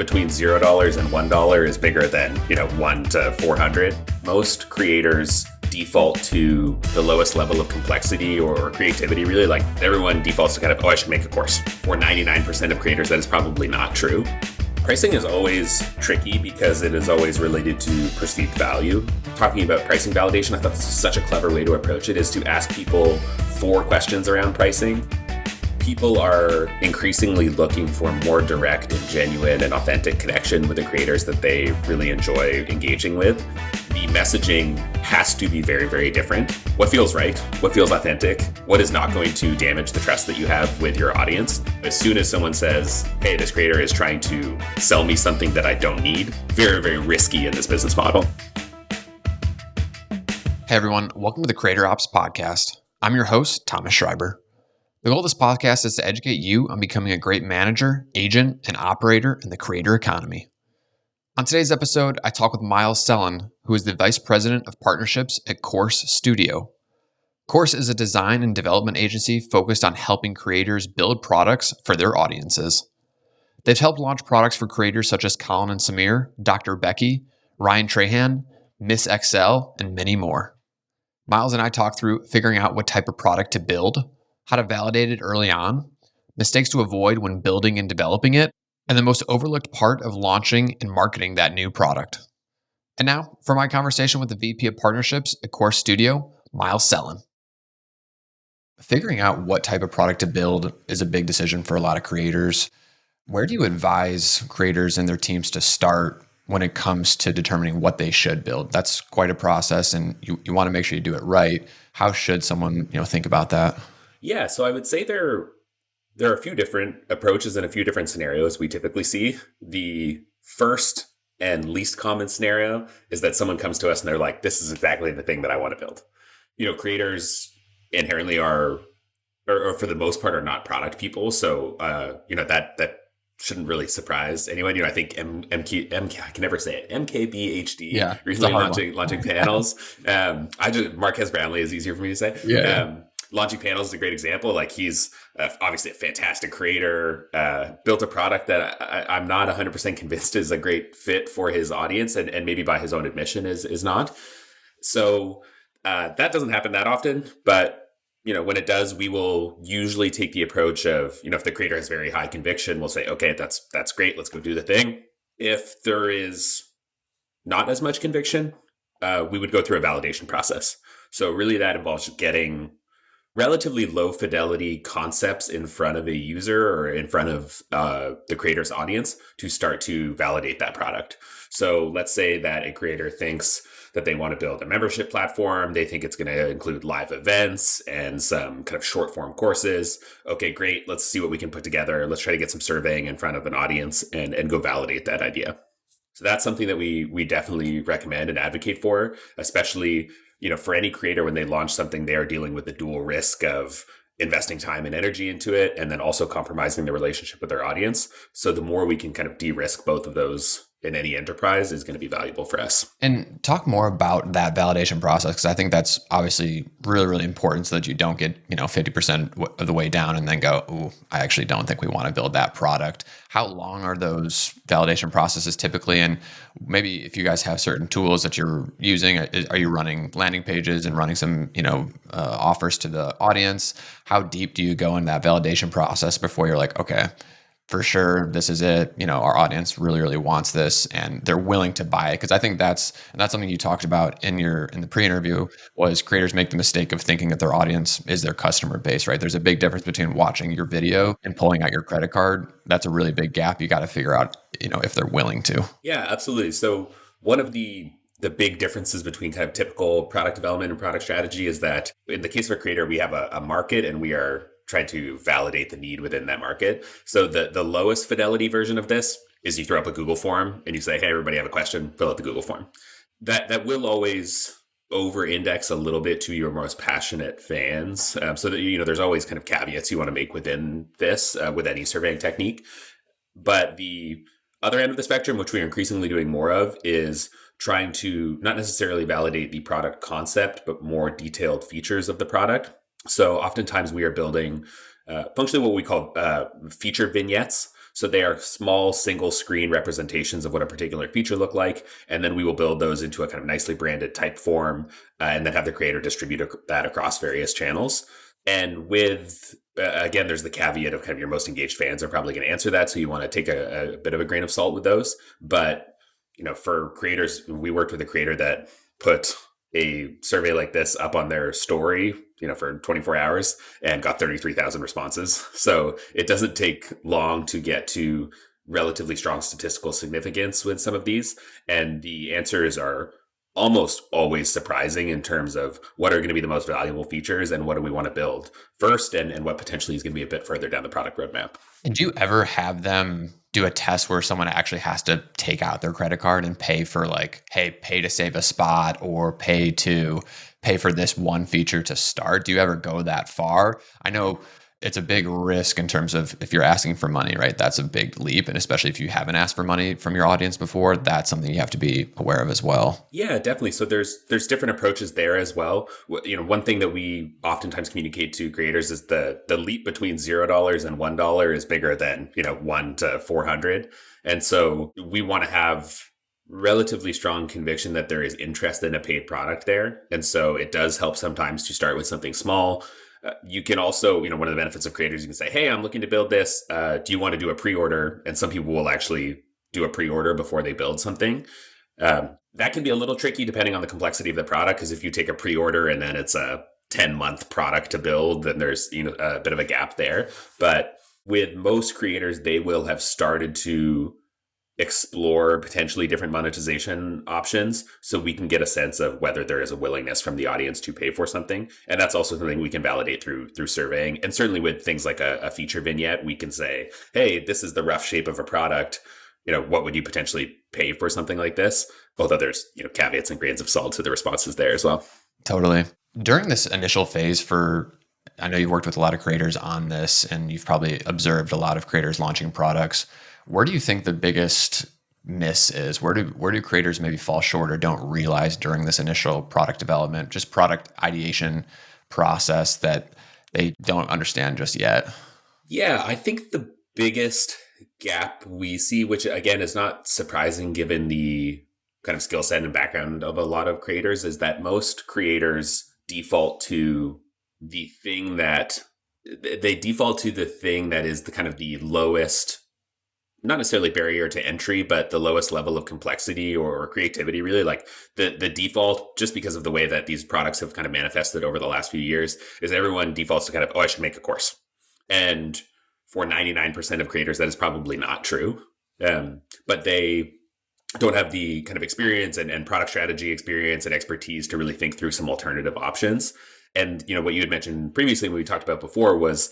between $0 and $1 is bigger than, 1 to 400. Most creators default to the lowest level of complexity or creativity, really. Like everyone defaults to kind of, I should make a course. For 99% of creators, that is probably not true. Pricing is always tricky because it is always related to perceived value. Talking about pricing validation, I thought this is such a clever way to approach it, is to ask people 4 questions around pricing. People are increasingly looking for more direct and genuine and authentic connection with the creators that they really enjoy engaging with. The messaging has to be very, very different. What feels right? What feels authentic? What is not going to damage the trust that you have with your audience? As soon as someone says, hey, this creator is trying to sell me something that I don't need, very, very risky in this business model. Hey everyone, welcome to the Creator Ops Podcast. I'm your host, Thomas Schreiber. The goal of this podcast is to educate you on becoming a great manager, agent, and operator in the creator economy. On today's episode, I talk with Miles Sellyn, who is the Vice President of Partnerships at Course Studio. Course is a design and development agency focused on helping creators build products for their audiences. They've helped launch products for creators such as Colin and Samir, Dr. Becky, Ryan Trahan, Miss XL, and many more. Miles and I talk through figuring out what type of product to build, how to validate it early on, mistakes to avoid when building and developing it, and the most overlooked part of launching and marketing that new product. And now, for my conversation with the VP of Partnerships at Course Studio, Miles Sellyn. Figuring out what type of product to build is a big decision for a lot of creators. Where do you advise creators and their teams to start when it comes to determining what they should build? That's quite a process, and you want to make sure you do it right. How should someone think about that? Yeah, so I would say there are a few different approaches and a few different scenarios we typically see. The first and least common scenario is that someone comes to us and they're like, this is exactly the thing that I want to build. Creators inherently are, or for the most part, are not product people. So, that shouldn't really surprise anyone. I think I can never say it, MKBHD, recently launching panels. Marquez Brownlee is easier for me to say. Yeah. Launching panels is a great example. Like he's obviously a fantastic creator, built a product that I'm not 100% convinced is a great fit for his audience, and maybe by his own admission is not. So that doesn't happen that often, but when it does, we will usually take the approach of, if the creator has very high conviction, we'll say, okay, that's great. Let's go do the thing. If there is not as much conviction, we would go through a validation process. So really that involves getting relatively low fidelity concepts in front of a user or in front of the creator's audience to start to validate that product. So let's say that a creator thinks that they want to build a membership platform. They think it's going to include live events and some kind of short form courses. Okay, great. Let's see what we can put together. Let's try to get some surveying in front of an audience and go validate that idea. So that's something that we definitely recommend and advocate for, especially for any creator, when they launch something, they are dealing with the dual risk of investing time and energy into it, and then also compromising the relationship with their audience. So the more we can kind of de-risk both of those in any enterprise is going to be valuable for us. And talk more about that validation process, because I think that's obviously really, really important so that you don't get 50% of the way down and then go, ooh, I actually don't think we want to build that product. How long are those validation processes typically? And maybe if you guys have certain tools that you're using, are you running landing pages and running some offers to the audience? How deep do you go in that validation process before you're like, okay, for sure, this is it. Our audience really, really wants this, and they're willing to buy it. Because I think that's something you talked about in the pre-interview, was creators make the mistake of thinking that their audience is their customer base, right? There's a big difference between watching your video and pulling out your credit card. That's a really big gap. You got to figure out, if they're willing to. Yeah, absolutely. So one of the big differences between kind of typical product development and product strategy is that in the case of a creator, we have a market and we are trying to validate the need within that market. So the lowest fidelity version of this is you throw up a Google form and you say, hey, everybody have a question, fill out the Google form. That will always over-index a little bit to your most passionate fans. So that, there's always kind of caveats you want to make within this, with any surveying technique. But the other end of the spectrum, which we are increasingly doing more of, is trying to not necessarily validate the product concept, but more detailed features of the product. So oftentimes we are building functionally what we call feature vignettes. So they are small single screen representations of what a particular feature look like. And then we will build those into a kind of nicely branded type form and then have the creator distribute that across various channels. And with again, there's the caveat of kind of your most engaged fans are probably going to answer that. So you want to take a bit of a grain of salt with those. But, for creators, we worked with a creator that put a survey like this up on their story, for 24 hours and got 33,000 responses. So it doesn't take long to get to relatively strong statistical significance with some of these. And the answers are almost always surprising in terms of what are going to be the most valuable features and what do we want to build first and what potentially is going to be a bit further down the product roadmap. And do you ever have them do a test where someone actually has to take out their credit card and pay for hey, pay to save a spot or pay for this one feature to start? Do you ever go that far? I know it's a big risk in terms of if you're asking for money, right? That's a big leap. And especially if you haven't asked for money from your audience before, that's something you have to be aware of as well. Yeah, definitely. So there's different approaches there as well. One thing that we oftentimes communicate to creators is the leap between $0 and $1 is bigger than, 1 to 400. And so we want to have relatively strong conviction that there is interest in a paid product there. And so it does help sometimes to start with something small. You can also, one of the benefits of creators, you can say, hey, I'm looking to build this. Do you want to do a pre-order? And some people will actually do a pre-order before they build something. That can be a little tricky depending on the complexity of the product, because if you take a pre-order and then it's a 10-month product to build, then there's a bit of a gap there. But with most creators, they will have started to explore potentially different monetization options so we can get a sense of whether there is a willingness from the audience to pay for something. And that's also something we can validate through surveying. And certainly with things like a feature vignette, we can say, hey, this is the rough shape of a product. What would you potentially pay for something like this? Although there's, caveats and grains of salt to the responses there as well. Totally. During this initial phase I know you've worked with a lot of creators on this and you've probably observed a lot of creators launching products. Where do you think the biggest miss is? Where do creators maybe fall short or don't realize during this initial product development, just product ideation process that they don't understand just yet? Yeah, I think the biggest gap we see, which again is not surprising given the kind of skill set and background of a lot of creators, is that most creators default to the thing that is the kind of the lowest, not necessarily barrier to entry, but the lowest level of complexity or creativity, really. Like the default, just because of the way that these products have kind of manifested over the last few years, is everyone defaults to kind of, I should make a course. And for 99% of creators, that is probably not true. But they don't have the kind of experience and product strategy experience and expertise to really think through some alternative options. And, what you had mentioned previously when we talked about before was,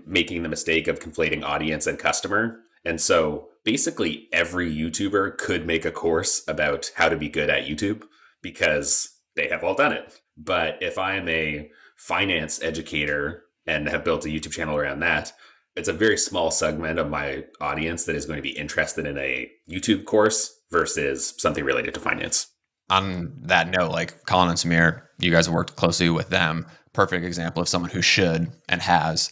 making the mistake of conflating audience and customer. And so basically every YouTuber could make a course about how to be good at YouTube because they have all done it. But if I am a finance educator and have built a YouTube channel around that, it's a very small segment of my audience that is going to be interested in a YouTube course versus something related to finance. On that note, like Colin and Samir, you guys have worked closely with them. Perfect example of someone who should and has,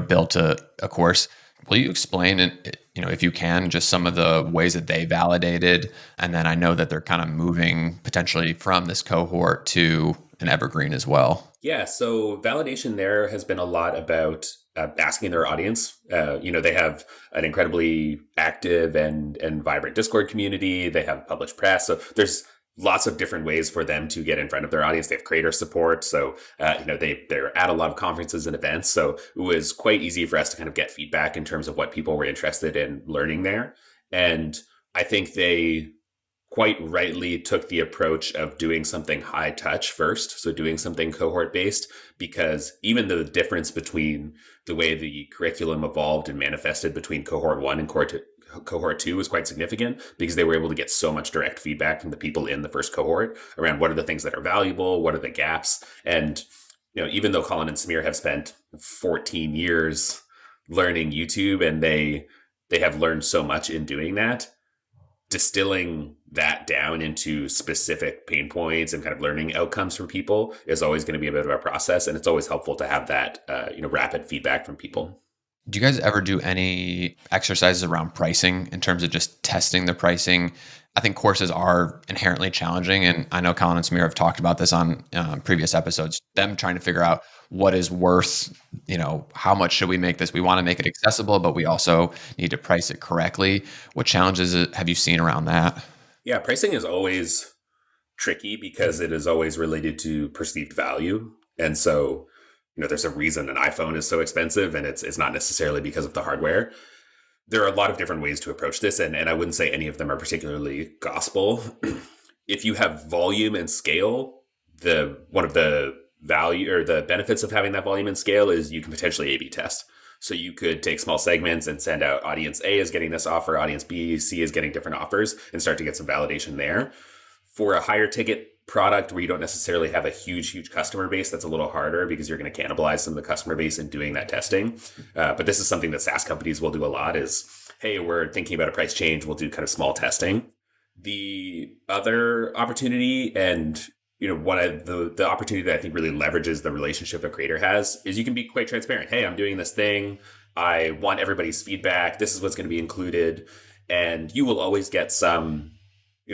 built a course. Will you explain it, if you can, just some of the ways that they validated? And then I know that they're kind of moving potentially from this cohort to an evergreen as well. Yeah, so validation there has been a lot about asking their audience. They have an incredibly active and vibrant Discord community. They have published press. So there's lots of different ways for them to get in front of their audience. They have creator support. So, they're at a lot of conferences and events. So it was quite easy for us to kind of get feedback in terms of what people were interested in learning there. And I think they quite rightly took the approach of doing something high touch first. So doing something cohort based, because even the difference between the way the curriculum evolved and manifested between cohort 1 and cohort 2 was quite significant, because they were able to get so much direct feedback from the people in the first cohort around what are the things that are valuable, what are the gaps. And, even though Colin and Samir have spent 14 years learning YouTube and they have learned so much in doing that, distilling that down into specific pain points and kind of learning outcomes for people is always going to be a bit of a process. And it's always helpful to have that, rapid feedback from people. Do you guys ever do any exercises around pricing in terms of just testing the pricing? I think courses are inherently challenging, and I know Colin and Samir have talked about this on previous episodes. Them trying to figure out what is worth, how much should we make this? We want to make it accessible, but we also need to price it correctly. What challenges have you seen around that? Yeah, pricing is always tricky because it is always related to perceived value. And so, there's a reason an iPhone is so expensive, and it's not necessarily because of the hardware. There are a lot of different ways to approach this, and I wouldn't say any of them are particularly gospel. If you have volume and scale, the one of the value or the benefits of having that volume and scale is you can potentially A/B test. So you could take small segments and send out audience A is getting this offer, audience B, C is getting different offers, and start to get some validation there. For a higher ticket product where you don't necessarily have a huge customer base, that's a little harder because you're going to cannibalize some of the customer base in doing that testing. But this is something that SaaS companies will do a lot is, hey, we're thinking about a price change. We'll do kind of small testing. The other opportunity, and one of the opportunity that I think really leverages the relationship a creator has, is you can be quite transparent. Hey, I'm doing this thing. I want everybody's feedback. This is what's going to be included. And you will always get some,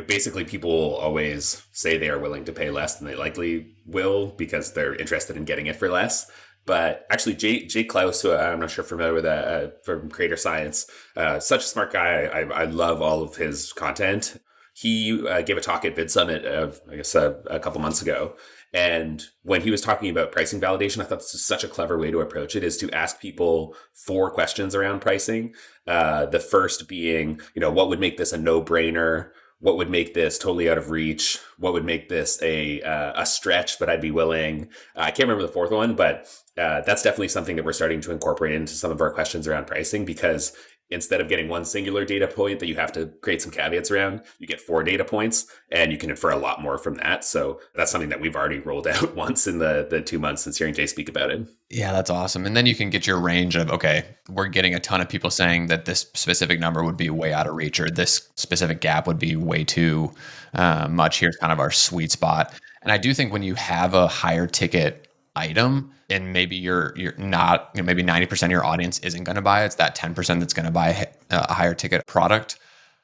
basically people always say they are willing to pay less than they likely will because they're interested in getting it for less. But actually, Jay Klaus, who I'm not sure if you're familiar with, from Creator Science, such a smart guy. I love all of his content. He gave a talk at Vid Summit, I guess, a couple months ago. And when he was talking about pricing validation, I thought this is such a clever way to approach it, is to ask people 4 questions around pricing. The first being, what would make this a no-brainer? What would make this totally out of reach? What would make this a stretch, but I'd be willing? I can't remember the fourth one, but that's definitely something that we're starting to incorporate into some of our questions around pricing, because instead of getting one singular data point that you have to create some caveats around, you get 4 data points and you can infer a lot more from that. So that's something that we've already rolled out once in the 2 months since hearing Jay speak about it. Yeah, that's awesome. And then you can get your range of, okay, we're getting a ton of people saying that this specific number would be way out of reach, or this specific gap would be way too much. Here's kind of our sweet spot. And I do think when you have a higher ticket item, and maybe you're not, maybe 90% of your audience isn't going to buy it, it's that 10% that's going to buy a higher ticket product.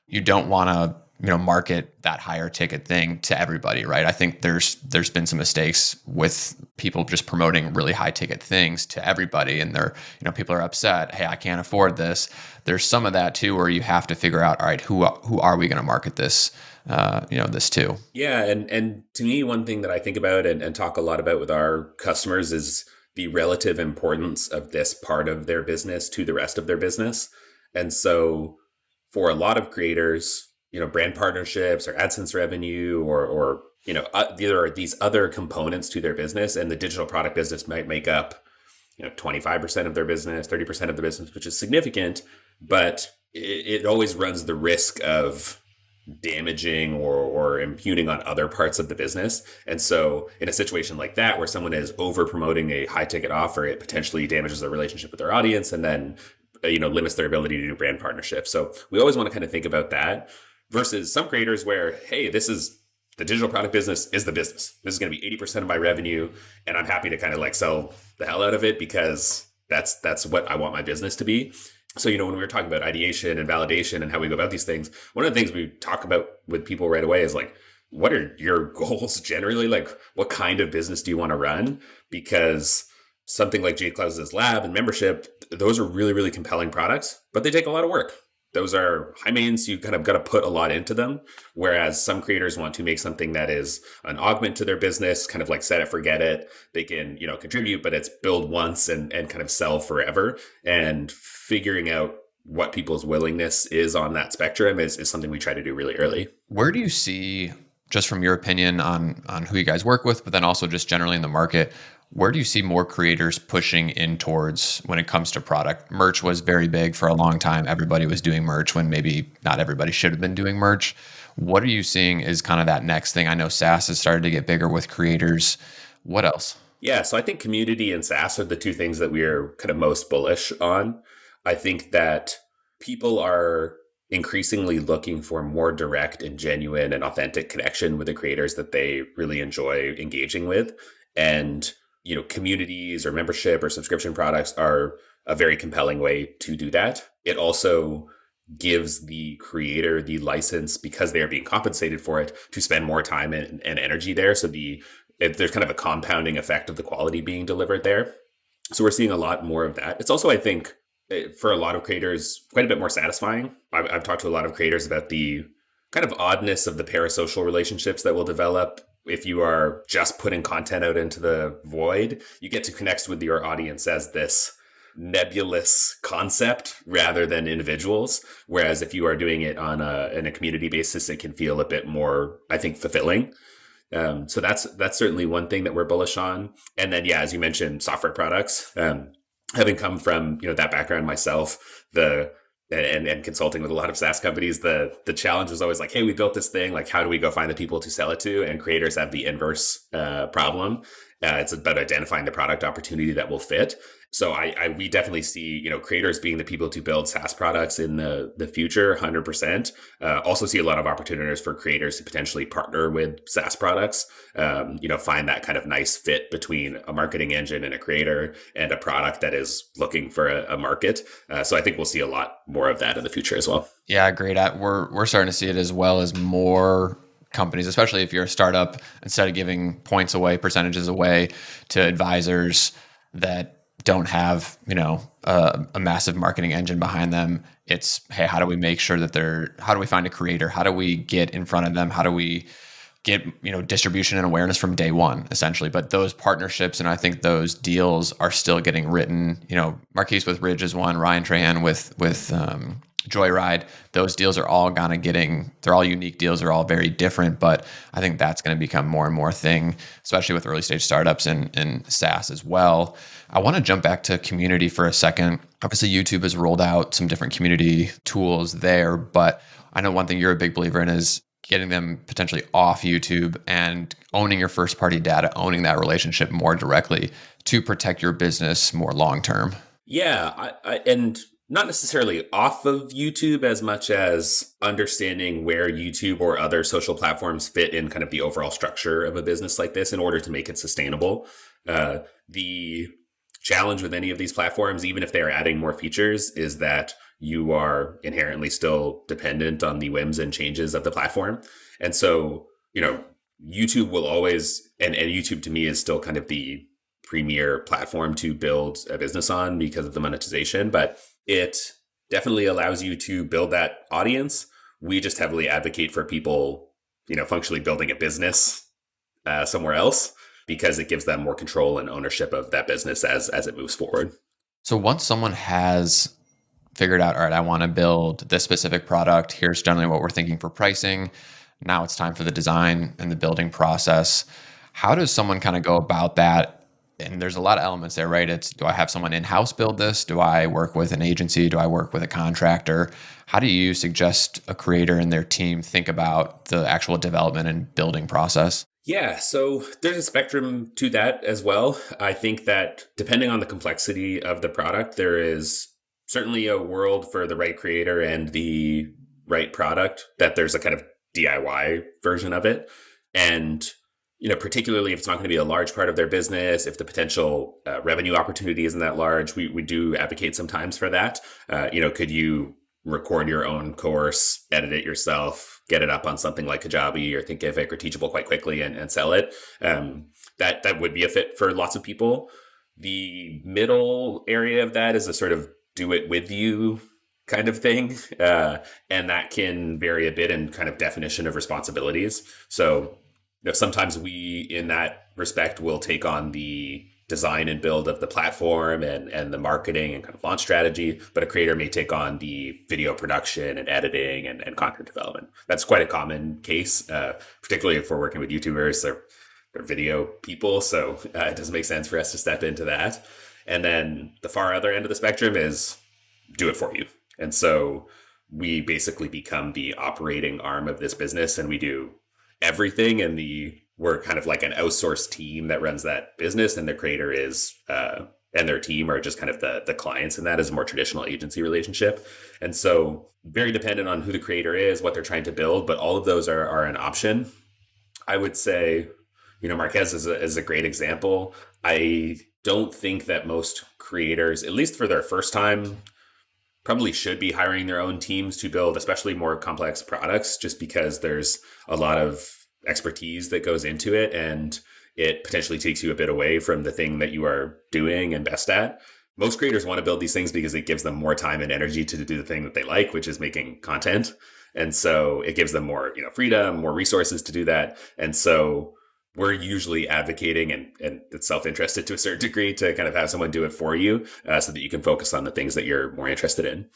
You don't want to market that higher ticket thing to everybody, right? I think there's been some mistakes with people just promoting really high ticket things to everybody, and they're people are upset. Hey, I can't afford this. There's some of that too, where you have to figure out, all right, who are we going to market this this to? Yeah, and to me, one thing that I think about and talk a lot about with our customers is the relative importance of this part of their business to the rest of their business. And so for a lot of creators, brand partnerships or AdSense revenue or there are these other components to their business, and the digital product business might make up 25% of their business, 30% of the business, which is significant, but it always runs the risk of damaging or impugning on other parts of the business. And so in a situation like that, where someone is over promoting a high ticket offer, it potentially damages their relationship with their audience, and then limits their ability to do brand partnerships. So we always want to kind of think about that, versus some creators where, hey, this is the digital product business is the business. This is going to be 80% of my revenue, and I'm happy to kind of like sell the hell out of it because that's what I want my business to be. So, when we were talking about ideation and validation and how we go about these things, one of the things we talk about with people right away is like, what are your goals generally? Like, what kind of business do you want to run? Because something like Jay Klaus's lab and membership, those are really, really compelling products, but they take a lot of work. Those are high mains. You kind of got to put a lot into them. Whereas some creators want to make something that is an augment to their business, kind of like set it, forget it. They can, contribute, but it's build once and kind of sell forever. And figuring out what people's willingness is on that spectrum is something we try to do really early. Where do you see, just from your opinion on who you guys work with, but then also just generally in the market, where do you see more creators pushing in towards when it comes to product? Merch was very big for a long time. Everybody was doing merch when maybe not everybody should have been doing merch. What are you seeing is kind of that next thing? I know SaaS has started to get bigger with creators. What else? Yeah, so I think community and SaaS are the 2 things that we are kind of most bullish on. I think that people are increasingly looking for more direct and genuine and authentic connection with the creators that they really enjoy engaging with. And communities or membership or subscription products are a very compelling way to do that. It also gives the creator the license, because they are being compensated for it, to spend more time and energy there. So there's kind of a compounding effect of the quality being delivered there. So we're seeing a lot more of that. It's also, I think, for a lot of creators, quite a bit more satisfying. I've talked to a lot of creators about the kind of oddness of the parasocial relationships that will develop if you are just putting content out into the void. You get to connect with your audience as this nebulous concept rather than individuals. Whereas if you are doing it in a community basis, it can feel a bit more, I think, fulfilling. So that's certainly one thing that we're bullish on. And then, yeah, as you mentioned, software products. Having come from that background myself, and consulting with a lot of SaaS companies, the challenge was always like, hey, we built this thing. Like, how do we go find the people to sell it to? And creators have the inverse problem. It's about identifying the product opportunity that will fit. So we definitely see creators being the people to build SaaS products in the future, 100%. Also see a lot of opportunities for creators to potentially partner with SaaS products. Find that kind of nice fit between a marketing engine and a creator and a product that is looking for a market. So I think we'll see a lot more of that in the future as well. Yeah, great. We're starting to see it as well as more companies, especially if you're a startup, instead of giving points away, percentages away to advisors that don't have, a massive marketing engine behind them. It's, hey, how do we make sure that how do we find a creator? How do we get in front of them? How do we get, distribution and awareness from day one, essentially? But those partnerships, and I think those deals are still getting written. Marquise with Ridge is one, Ryan Trahan with Joyride. Those deals are all they're all unique deals. They're all very different, but I think that's going to become more and more thing, especially with early stage startups and SaaS as well. I want to jump back to community for a second. Obviously, YouTube has rolled out some different community tools there, but I know one thing you're a big believer in is getting them potentially off YouTube and owning your first party data, owning that relationship more directly to protect your business more long term. Yeah, and not necessarily off of YouTube as much as understanding where YouTube or other social platforms fit in kind of the overall structure of a business like this in order to make it sustainable. The challenge with any of these platforms, even if they're adding more features, is that you are inherently still dependent on the whims and changes of the platform. And so, YouTube will always, and YouTube to me is still kind of the premier platform to build a business on because of the monetization, but it definitely allows you to build that audience. We just heavily advocate for people, functionally building a business somewhere else, because it gives them more control and ownership of that business as it moves forward. So once someone has figured out, all right, I want to build this specific product, here's generally what we're thinking for pricing. Now it's time for the design and the building process. How does someone kind of go about that? And there's a lot of elements there, right? It's, do I have someone in-house build this? Do I work with an agency? Do I work with a contractor? How do you suggest a creator and their team think about the actual development and building process? Yeah, so there's a spectrum to that as well. I think that depending on the complexity of the product, there is certainly a world for the right creator and the right product that there's a kind of DIY version of it. And particularly if it's not going to be a large part of their business, if the potential revenue opportunity isn't that large, we do advocate sometimes for that. Could you record your own course, edit it yourself, get it up on something like Kajabi or Thinkific or Teachable quite quickly and sell it? That would be a fit for lots of people. The middle area of that is a sort of do it with you kind of thing. And that can vary a bit in kind of definition of responsibilities. So sometimes we, in that respect, will take on the design and build of the platform and the marketing and kind of launch strategy, but a creator may take on the video production and editing and content development. That's quite a common case, particularly if we're working with YouTubers. They're video people, so it doesn't make sense for us to step into that. And then the far other end of the spectrum is do it for you. And so we basically become the operating arm of this business, and we do everything. And we're kind of like an outsourced team that runs that business, and the creator is and their team are just kind of the clients, and that is a more traditional agency relationship. And so very dependent on who the creator is, what they're trying to build, but all of those are an option. I would say, Marquez is a great example. I don't think that most creators, at least for their first time, probably should be hiring their own teams to build, especially more complex products, just because there's a lot of expertise that goes into it, and it potentially takes you a bit away from the thing that you are doing and best at. Most creators want to build these things because it gives them more time and energy to do the thing that they like, which is making content. And so it gives them more, freedom, more resources to do that. And so we're usually advocating, and it's self-interested to a certain degree, to kind of have someone do it for you, so that you can focus on the things that you're more interested in.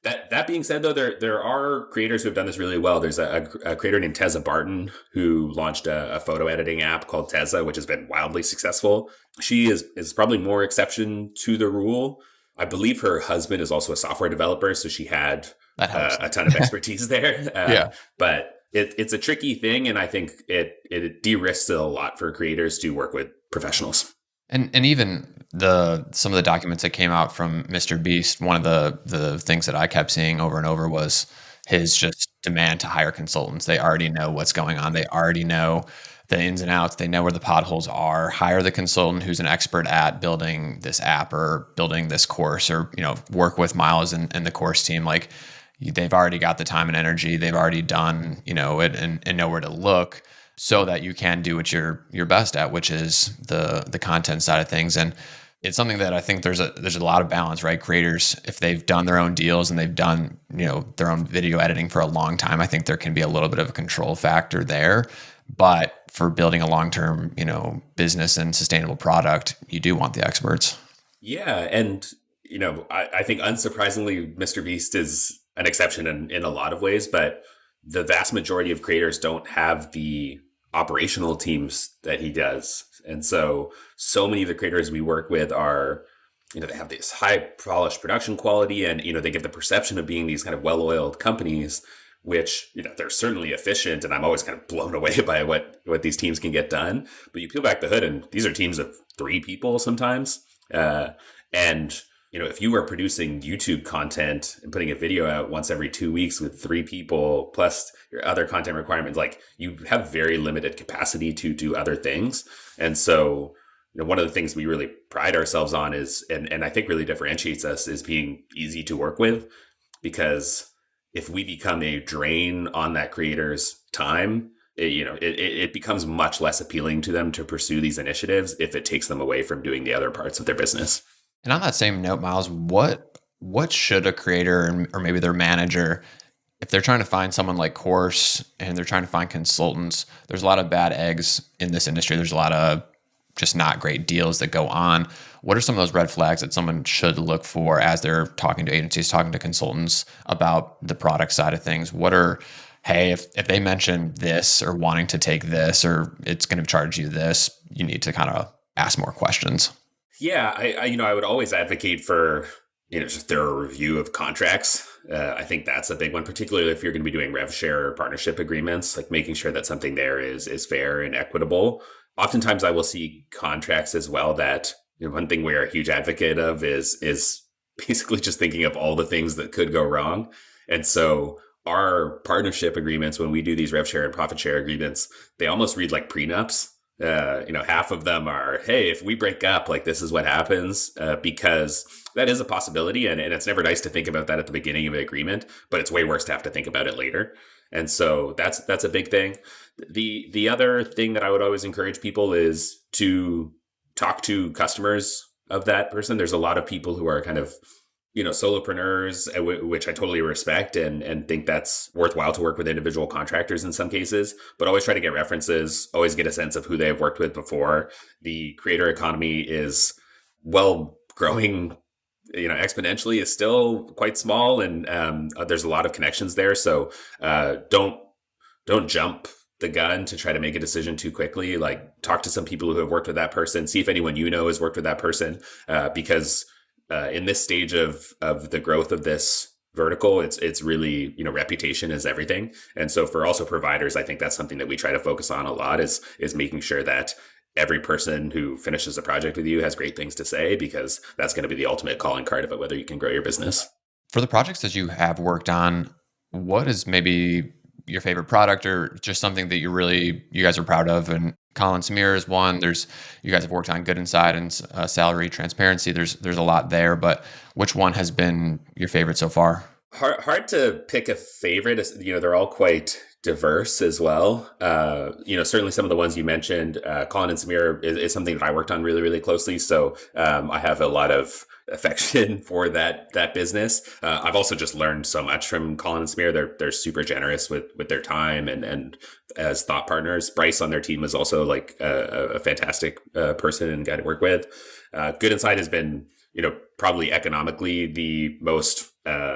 That being said, though, there are creators who have done this really well. There's a creator named Tessa Barton who launched a photo editing app called Tessa, which has been wildly successful. She is probably more exception to the rule. I believe her husband is also a software developer, so she had That helps. a ton of expertise there. Yeah. But it's a tricky thing, and I think it de-risks it a lot for creators to work with professionals. And even some of the documents that came out from Mr. Beast, one of the things that I kept seeing over and over was his just demand to hire consultants. They already know what's going on. They already know the ins and outs. They know where the potholes are. Hire the consultant who's an expert at building this app or building this course, or work with Miles and the course team. Like, they've already got the time and energy. They've already done it, and know where to look, so that you can do what you're best at, which is the content side of things. And it's something that I think there's a lot of balance, right? Creators, if they've done their own deals and they've done their own video editing for a long time, I think there can be a little bit of a control factor there. But for building a long-term business and sustainable product, you do want the experts. Yeah, and I think unsurprisingly, Mr. Beast is an exception in a lot of ways, but the vast majority of creators don't have the operational teams that he does. And so many of the creators we work with are, they have this high polished production quality, and, they give the perception of being these kind of well-oiled companies, which, they're certainly efficient. And I'm always kind of blown away by what these teams can get done. But you peel back the hood, and these are teams of 3 people sometimes. And if you were producing YouTube content and putting a video out once every 2 weeks with 3 people, plus your other content requirements, like, you have very limited capacity to do other things. And so, one of the things we really pride ourselves on is, and I think really differentiates us, is being easy to work with. Because if we become a drain on that creator's time, it becomes much less appealing to them to pursue these initiatives if it takes them away from doing the other parts of their business. And on that same note, Miles, what should a creator or maybe their manager, if they're trying to find someone like Course and they're trying to find consultants, there's a lot of bad eggs in this industry. There's a lot of just not great deals that go on. What are some of those red flags that someone should look for as they're talking to agencies, talking to consultants about the product side of things? Hey, if they mention this or wanting to take this, or it's going to charge you this, you need to kind of ask more questions. Yeah, I would always advocate for just a thorough review of contracts. I think that's a big one, particularly if you're going to be doing rev share or partnership agreements, like making sure that something there is fair and equitable. Oftentimes, I will see contracts as well that one thing we're a huge advocate of is basically just thinking of all the things that could go wrong. And so our partnership agreements, when we do these rev share and profit share agreements, they almost read like prenups. Half of them are, hey, if we break up, like, this is what happens, because that is a possibility. And it's never nice to think about that at the beginning of an agreement, but it's way worse to have to think about it later. And so that's a big thing. The other thing that I would always encourage people is to talk to customers of that person. There's a lot of people who are kind of, solopreneurs, which I totally respect and think that's worthwhile to work with individual contractors in some cases, but always try to get references, always get a sense of who they've worked with before. The creator economy is, well, growing, exponentially, is still quite small, and there's a lot of connections there. So don't jump the gun to try to make a decision too quickly. Like, talk to some people who have worked with that person, see if anyone has worked with that person, because in this stage of the growth of this vertical, it's really, reputation is everything. And so for also providers, I think that's something that we try to focus on a lot, is making sure that every person who finishes a project with you has great things to say, because that's going to be the ultimate calling card about whether you can grow your business. For the projects that you have worked on, what is maybe your favorite product or just something that you guys are proud of. And Colin and Samir is one. You guys have worked on Good Inside and Salary Transparency. There's a lot there, but which one has been your favorite so far? Hard to pick a favorite. They're all quite diverse as well. Certainly some of the ones you mentioned, Colin and Samir is something that I worked on really, really closely. So I have a lot of affection for that business. I've also just learned so much from Colin and Samir. They're super generous with their time and as thought partners. Bryce on their team is also like a fantastic person and guy to work with. Good Inside has been, probably economically the most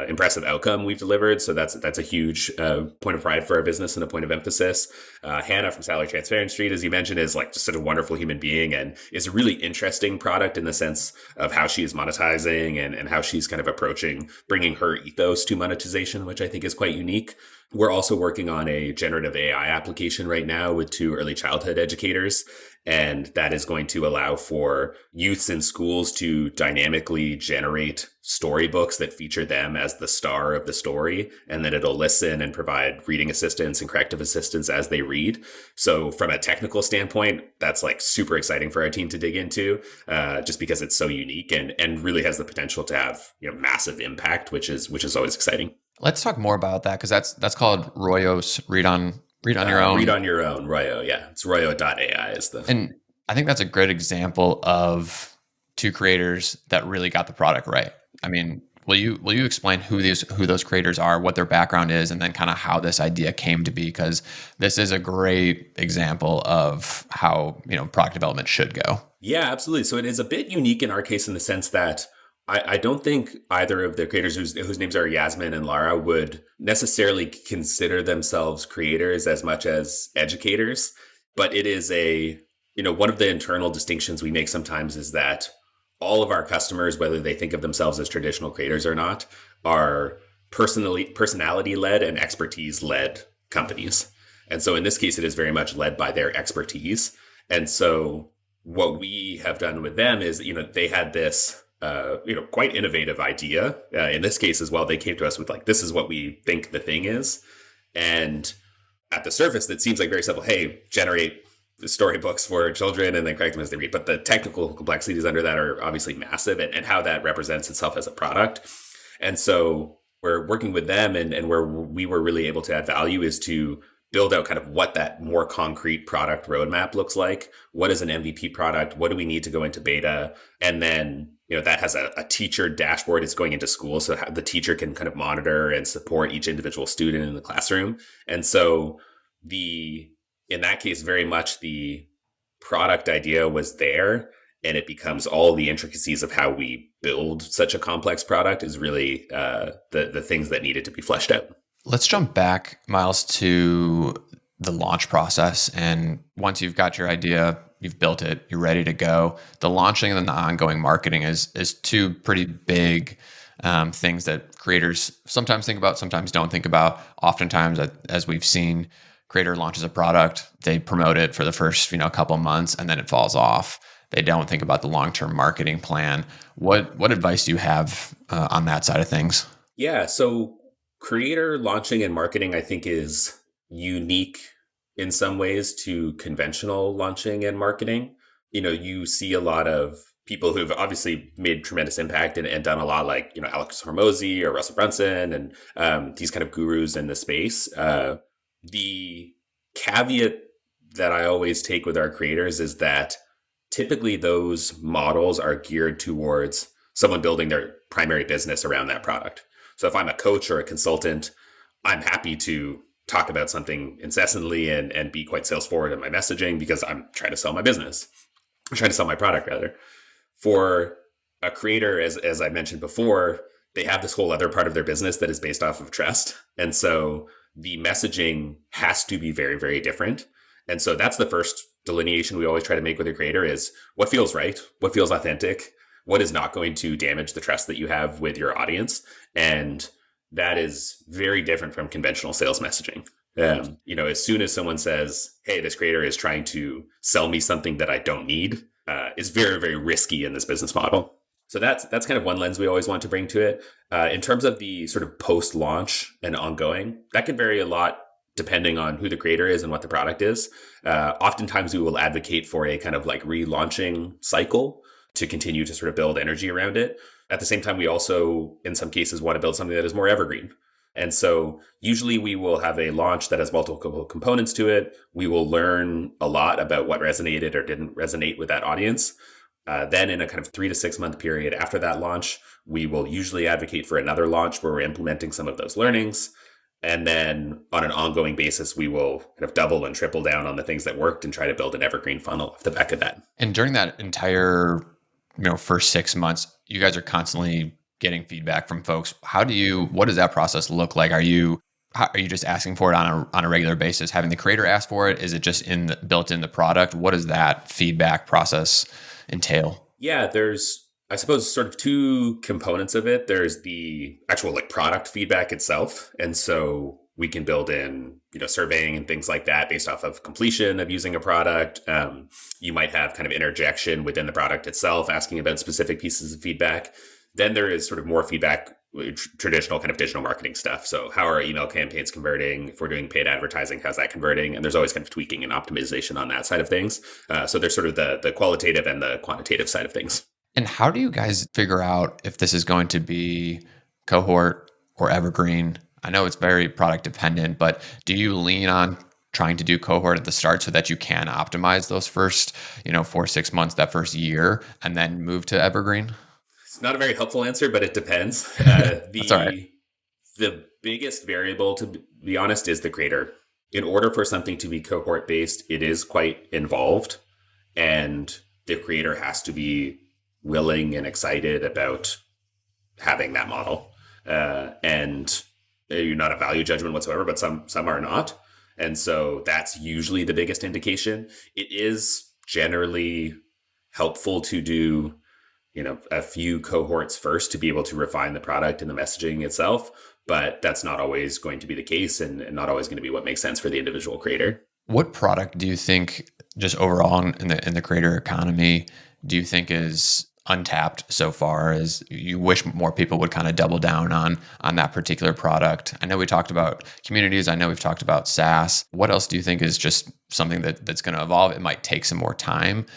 impressive outcome we've delivered. So that's a huge point of pride for our business and a point of emphasis. Hannah from Salary Transparency, as you mentioned, is like just such a wonderful human being and is a really interesting product in the sense of how she is monetizing and how she's kind of approaching bringing her ethos to monetization, which I think is quite unique. We're also working on a generative AI application right now with 2 early childhood educators. And that is going to allow for youths in schools to dynamically generate storybooks that feature them as the star of the story. And then it'll listen and provide reading assistance and corrective assistance as they read. So from a technical standpoint, that's like super exciting for our team to dig into, just because it's so unique and really has the potential to have massive impact, which is always exciting. Let's talk more about that because that's called Royo's Read on Your Own. Read on Your Own, Royo. Yeah, it's royo.ai is the. And I think that's a great example of 2 creators that really got the product right. I mean, will you explain who those creators are, what their background is, and then kind of how this idea came to be? Because this is a great example of how product development should go. Yeah, absolutely. So it is a bit unique in our case in the sense that I don't think either of the creators whose names are Yasmin and Lara would necessarily consider themselves creators as much as educators. But it is one of the internal distinctions we make sometimes is that all of our customers, whether they think of themselves as traditional creators or not, are personality-led and expertise-led companies. And so in this case, it is very much led by their expertise. And so what we have done with them is, they had this quite innovative idea. In this case as well, they came to us with like, this is what we think the thing is. And at the surface, it seems like very simple. Hey, generate storybooks for children and then correct them as they read. But the technical complexities under that are obviously massive and how that represents itself as a product. And so we're working with them and where we were really able to add value is to build out kind of what that more concrete product roadmap looks like. What is an MVP product? What do we need to go into beta? And then that has a teacher dashboard. It's going into school so the teacher can kind of monitor and support each individual student in the classroom. And so in that case, very much the product idea was there and it becomes all the intricacies of how we build such a complex product is really the things that needed to be fleshed out. Let's jump back, Miles, to the launch process. And once you've got your idea, you've built it, you're ready to go. The launching and then the ongoing marketing is 2 pretty big things that creators sometimes think about, sometimes don't think about. Oftentimes, as we've seen, creator launches a product, they promote it for the first couple of months, and then it falls off. They don't think about the long-term marketing plan. What advice do you have on that side of things? Yeah, so creator launching and marketing, I think, is unique in some ways to conventional launching and marketing. You see a lot of people who've obviously made tremendous impact and done a lot like, Alex Hormozy or Russell Brunson and these kind of gurus in the space. The caveat that I always take with our creators is that typically those models are geared towards someone building their primary business around that product. So if I'm a coach or a consultant, I'm happy to talk about something incessantly and be quite sales forward in my messaging because I'm trying to sell my business. I'm trying to sell my product rather. For a creator, as I mentioned before, they have this whole other part of their business that is based off of trust. And so the messaging has to be very, very different. And so that's the first delineation we always try to make with a creator is what feels right, what feels authentic, what is not going to damage the trust that you have with your audience. And that is very different from conventional sales messaging. As soon as someone says, hey, this creator is trying to sell me something that I don't need, is very, very risky in this business model. So that's kind of one lens we always want to bring to it. In terms of the sort of post-launch and ongoing, that can vary a lot depending on who the creator is and what the product is. Oftentimes we will advocate for a kind of like relaunching cycle to continue to sort of build energy around it. At the same time, we also, in some cases, want to build something that is more evergreen. And so usually we will have a launch that has multiple components to it. We will learn a lot about what resonated or didn't resonate with that audience. Then in a kind of 3 to 6 month period after that launch, we will usually advocate for another launch where we're implementing some of those learnings. And then on an ongoing basis, we will kind of double and triple down on the things that worked and try to build an evergreen funnel off the back of that. And during that entire, first 6 months, you guys are constantly getting feedback from folks. What does that process look like? Are you just asking for it on a regular basis, having the creator ask for it? Is it just built in the product? What does that feedback process entail? Yeah, there's, I suppose, sort of two components of it. There's the actual like product feedback itself. And so we can build in, surveying and things like that based off of completion of using a product. You might have kind of interjection within the product itself, asking about specific pieces of feedback. Then there is sort of more feedback, traditional kind of digital marketing stuff. So how are email campaigns converting? If we're doing paid advertising, how's that converting? And there's always kind of tweaking and optimization on that side of things. So there's sort of the qualitative and the quantitative side of things. And how do you guys figure out if this is going to be cohort or evergreen? I know it's very product dependent, but do you lean on trying to do cohort at the start so that you can optimize those first, 4, 6 months, that first year, and then move to evergreen? It's not a very helpful answer, but it depends. That's all right. The biggest variable, to be honest, is the creator. In order for something to be cohort based, it is quite involved, and the creator has to be willing and excited about having that model. And you're not a value judgment whatsoever, but some are not. And so that's usually the biggest indication. It is generally helpful to do, a few cohorts first to be able to refine the product and the messaging itself. But that's not always going to be the case and not always going to be what makes sense for the individual creator. What product do you think, just overall in the creator economy, do you think is untapped so far, as you wish more people would kind of double down on that particular product? I know we talked about communities. I know we've talked about SaaS. What else do you think is just something that's going to evolve? It might take some more time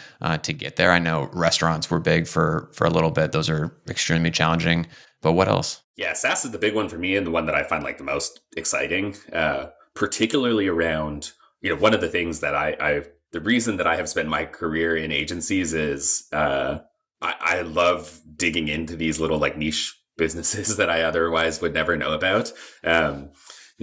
to get there. I know restaurants were big for a little bit. Those are extremely challenging. But what else? Yeah, SaaS is the big one for me and the one that I find like the most exciting, particularly around, one of the things that the reason that I have spent my career in agencies is I love digging into these little like niche businesses that I otherwise would never know about. I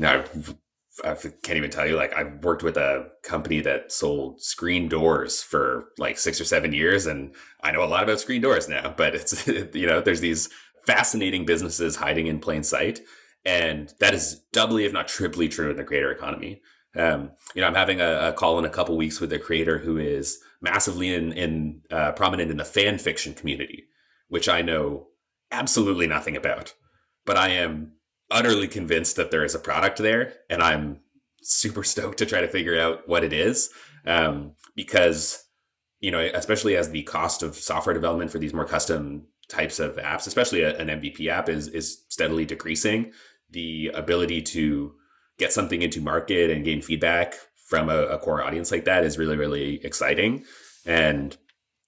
can't even tell you, like I've worked with a company that sold screen doors for like 6 or 7 years. And I know a lot about screen doors now, but it's, there's these fascinating businesses hiding in plain sight. And that is doubly, if not triply true in the creator economy. I'm having a call in a couple weeks with a creator who is massively prominent in the fan fiction community, which I know absolutely nothing about, but I am utterly convinced that there is a product there, and I'm super stoked to try to figure out what it is, because especially as the cost of software development for these more custom types of apps, especially an MVP app, is steadily decreasing. The ability to get something into market and gain feedback from a core audience like that is really, really exciting. And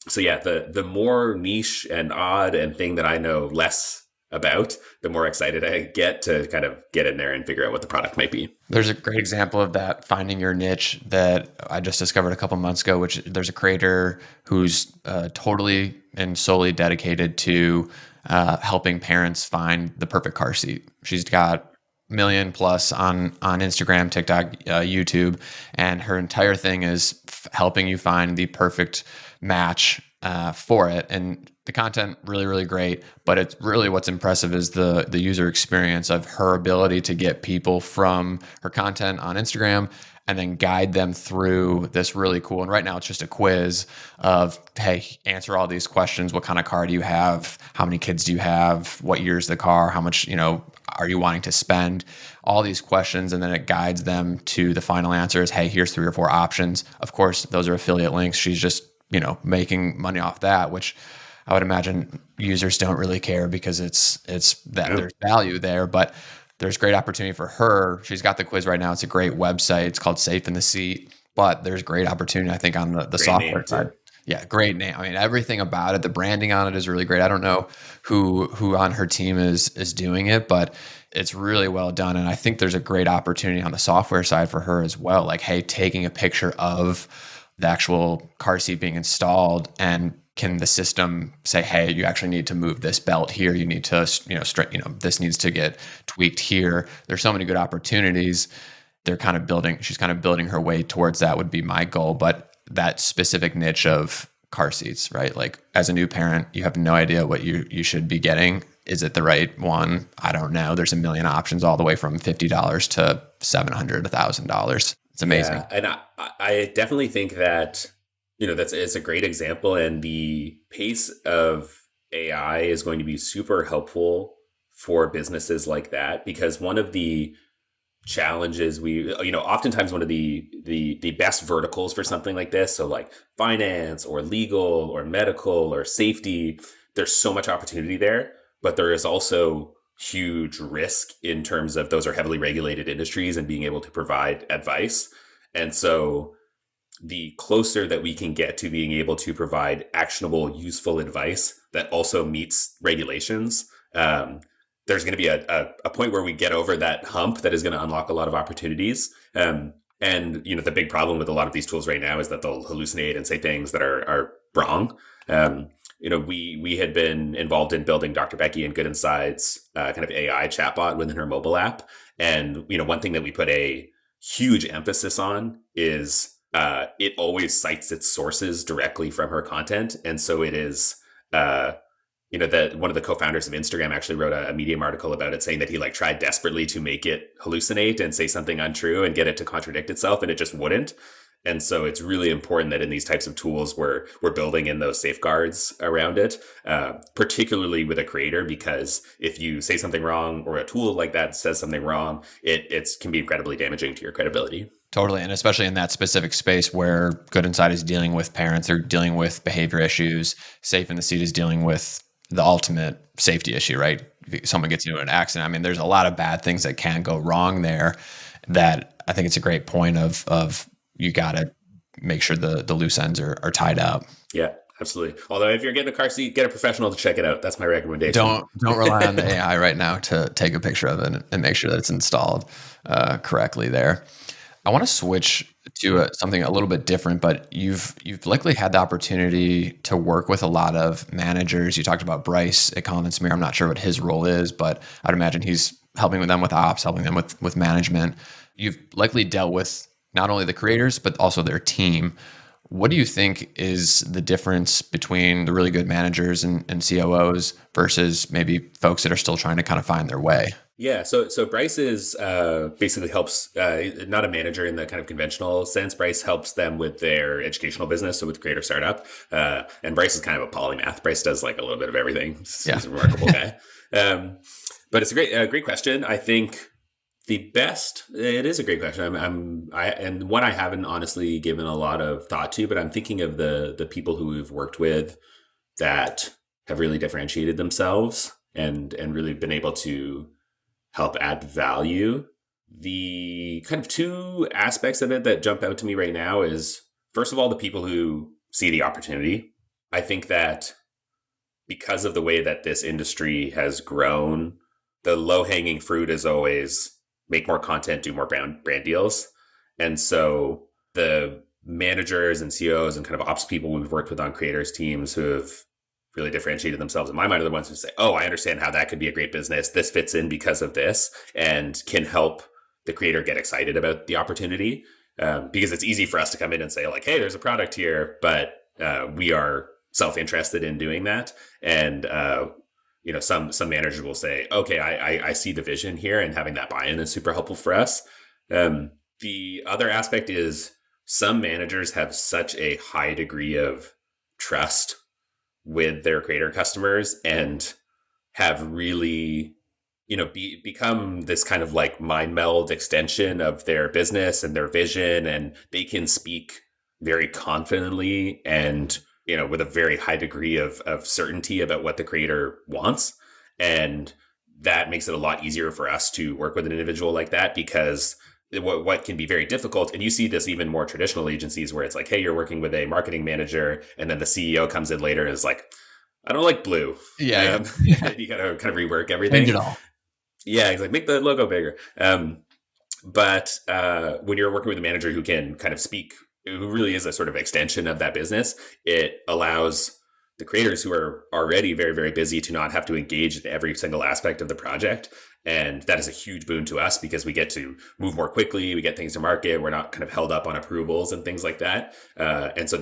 so, yeah, the more niche and odd and thing that I know less about, the more excited I get to kind of get in there and figure out what the product might be. There's a great example of that, finding your niche, that I just discovered a couple months ago, which there's a creator who's totally and solely dedicated to helping parents find the perfect car seat. She's got million plus on Instagram, TikTok, YouTube, and her entire thing is helping you find the perfect match for it. And the content really, really great, but it's really what's impressive is the user experience of her ability to get people from her content on Instagram and then guide them through this really cool. And right now it's just a quiz of, hey, answer all these questions. What kind of car do you have? How many kids do you have? What year is the car? How much, are you wanting to spend? All these questions. And then it guides them to the final answers. Hey, here's 3 or 4 options. Of course, those are affiliate links. She's just, making money off that, which I would imagine users don't really care because it's that there's value there. But there's great opportunity for her. She's got the quiz right now. It's a great website. It's called Safe in the Seat, but there's great opportunity, I think, on the Great name software too. side. Yeah, great name. I mean, everything about it, the branding on it is really great. I don't know who on her team is doing it, but it's really well done. And I think there's a great opportunity on the software side for her as well. Like, hey, taking a picture of the actual car seat being installed, and can the system say, hey, you actually need to move this belt here, you need to this needs to get tweaked here. There's so many good opportunities. She's kind of building her way towards that, would be my goal. But that specific niche of car seats, right? Like, as a new parent, you have no idea what you should be getting. Is it the right one? I don't know. There's a million options, all the way from $50 to $700, $1,000. It's amazing. Yeah, and I definitely think that it's a great example, and the pace of AI is going to be super helpful for businesses like that, because one of the challenges oftentimes one of the best verticals for something like this, so like finance or legal or medical or safety, there's so much opportunity there, but there is also huge risk in terms of those are heavily regulated industries and being able to provide advice. And so the closer that we can get to being able to provide actionable, useful advice that also meets regulations, there's going to be a point where we get over that hump that is going to unlock a lot of opportunities. And the big problem with a lot of these tools right now is that they'll hallucinate and say things that are wrong. We had been involved in building Dr. Becky and Good Inside's kind of AI chatbot within her mobile app. And one thing that we put a huge emphasis on is it always cites its sources directly from her content. And so it is, that one of the co-founders of Instagram actually wrote a Medium article about it, saying that he tried desperately to make it hallucinate and say something untrue and get it to contradict itself, and it just wouldn't. And so it's really important that in these types of tools, we're building in those safeguards around it, particularly with a creator, because if you say something wrong or a tool like that says something wrong, it can be incredibly damaging to your credibility. Totally. And especially in that specific space where Good Inside is dealing with parents, they're dealing with behavior issues. Safe in the Seat is dealing with the ultimate safety issue, right? If someone gets into an accident, I mean, there's a lot of bad things that can go wrong there, that I think it's a great point of you got to make sure the loose ends are tied up. Yeah, absolutely. Although if you're getting a car seat, get a professional to check it out. That's my recommendation. Don't rely on the AI right now to take a picture of it and make sure that it's installed correctly there. I want to switch to something a little bit different, but you've likely had the opportunity to work with a lot of managers. You talked about Bryce at Colin and Samir. I'm not sure what his role is, but I'd imagine he's helping with them with ops, helping them with management. You've likely dealt with not only the creators, but also their team. What do you think is the difference between the really good managers and COOs versus maybe folks that are still trying to kind of find their way? Yeah, so Bryce is basically helps, not a manager in the kind of conventional sense. Bryce helps them with their educational business, so with Creator Startup. And Bryce is kind of a polymath. Bryce does a little bit of everything. He's a remarkable guy. But it's a great question. I think it is a great question. And one I haven't honestly given a lot of thought to, but I'm thinking of the people who we've worked with that have really differentiated themselves and really been able to help add value. The kind of two aspects of it that jump out to me right now is, first of all, the people who see the opportunity. I think that because of the way that this industry has grown, the low-hanging fruit is always make more content, do more brand deals. And so the managers and CEOs and kind of ops people we've worked with on creators teams who have really differentiated themselves in my mind are the ones who say, oh, I understand how that could be a great business. This fits in because of this, and can help the creator get excited about the opportunity. Because it's easy for us to come in and say hey, there's a product here, but we are self-interested in doing that. And, some managers will say, okay, I see the vision here, and having that buy-in is super helpful for us. The other aspect is some managers have such a high degree of trust with their creator customers and have really, become this kind of mind meld extension of their business and their vision. And they can speak very confidently and, with a very high degree of certainty about what the creator wants. And that makes it a lot easier for us to work with an individual like that, because what can be very difficult, and you see this even more traditional agencies where it's like, hey, you're working with a marketing manager, and then the CEO comes in later and is like, I don't like blue. Yeah. You got to kind of rework everything. Change it all. Yeah, he's like, make the logo bigger. But when you're working with a manager who can kind of speak, who really is a sort of extension of that business, it allows the creators who are already very, very busy to not have to engage in every single aspect of the project. And that is a huge boon to us because we get to move more quickly. We get things to market. We're not kind of held up on approvals and things like that. And so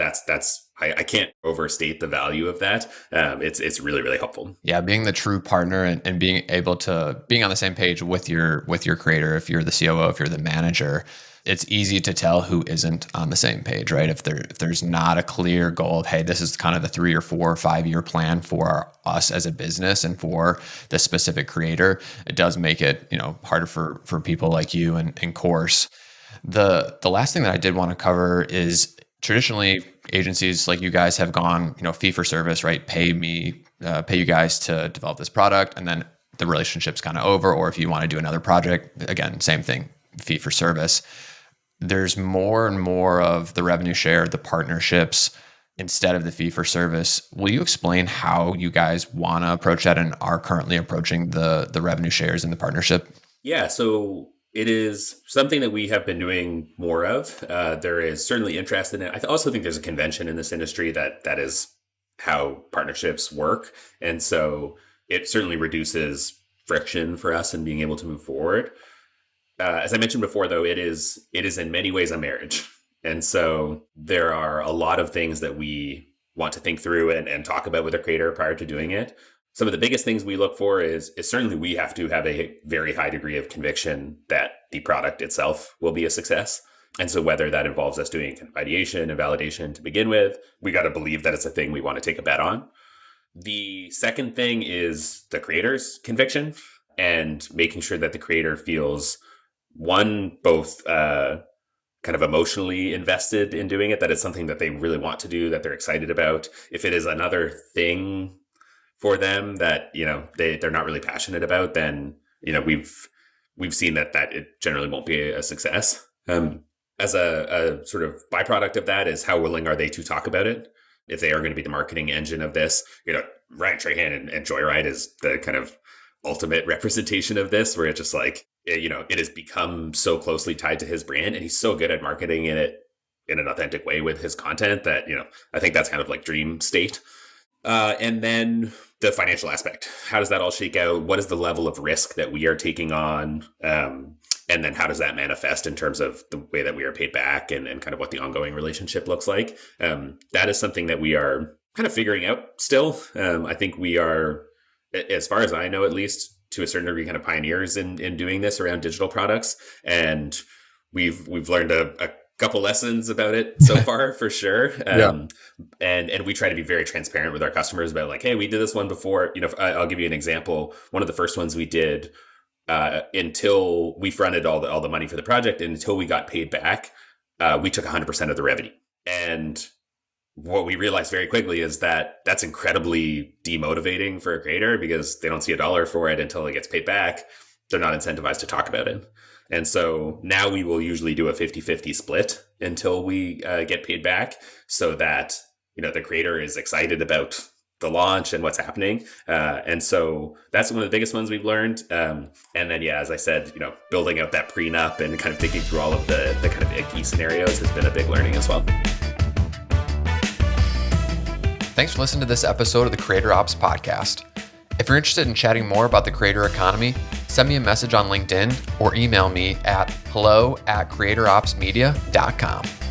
I can't overstate the value of that. It's really, really helpful. Yeah, being the true partner and being able to being on the same page with your creator. If you're the COO, if you're the manager, it's easy to tell who isn't on the same page, right? If there's not a clear goal of, hey, this is kind of the 3 or 4 or 5 year plan for us as a business and for the specific creator, it does make it, harder for people like you and course. The last thing that I did want to cover is traditionally agencies like you guys have gone, fee for service, right? Pay you guys to develop this product, and then the relationship's kind of over. Or if you want to do another project, again, same thing, fee for service. There's more and more of the revenue share, the partnerships, instead of the fee for service. Will you explain how you guys want to approach that and are currently approaching the revenue shares and the partnership? Yeah, so it is something that we have been doing more of. There is certainly interest in it. I also think there's a convention in this industry that is how partnerships work. And so it certainly reduces friction for us in being able to move forward. As I mentioned before, though, it is in many ways a marriage. And so there are a lot of things that we want to think through and talk about with a creator prior to doing it. Some of the biggest things we look for is certainly we have to have a very high degree of conviction that the product itself will be a success. And so whether that involves us doing kind of ideation and validation to begin with, we got to believe that it's a thing we want to take a bet on. The second thing is the creator's conviction and making sure that the creator feels, one, both kind of emotionally invested in doing it, that it's something that they really want to do, that they're excited about. If it is another thing for them that, they're not really passionate about, then, we've seen that it generally won't be a success. As a sort of byproduct of that is how willing are they to talk about it? If they are going to be the marketing engine of this, Ryan Trahan and Joyride is the kind of ultimate representation of this, where it's just like, it has become so closely tied to his brand, and he's so good at marketing it in an authentic way with his content that, I think that's kind of like dream state. And then the financial aspect. How does that all shake out? What is the level of risk that we are taking on? And then how does that manifest in terms of the way that we are paid back and kind of what the ongoing relationship looks like? That is something that we are kind of figuring out still. I think we are, as far as I know, at least to a certain degree, kind of pioneers in doing this around digital products. And we've learned a couple lessons about it so far, for sure. And we try to be very transparent with our customers about like, hey, we did this one before. I'll give you an example. One of the first ones we did, until we fronted all the money for the project, and until we got paid back, we took 100% of the revenue. And what we realized very quickly is that that's incredibly demotivating for a creator because they don't see a dollar for it until it gets paid back. They're not incentivized to talk about it. And so now we will usually do a 50-50 split until we get paid back, so that, the creator is excited about the launch and what's happening. And so that's one of the biggest ones we've learned. And then, as I said, building out that prenup and kind of thinking through all of the kind of icky scenarios has been a big learning as well. Thanks for listening to this episode of the Creator Ops Podcast. If you're interested in chatting more about the creator economy, send me a message on LinkedIn or email me at hello@creatoropsmedia.com.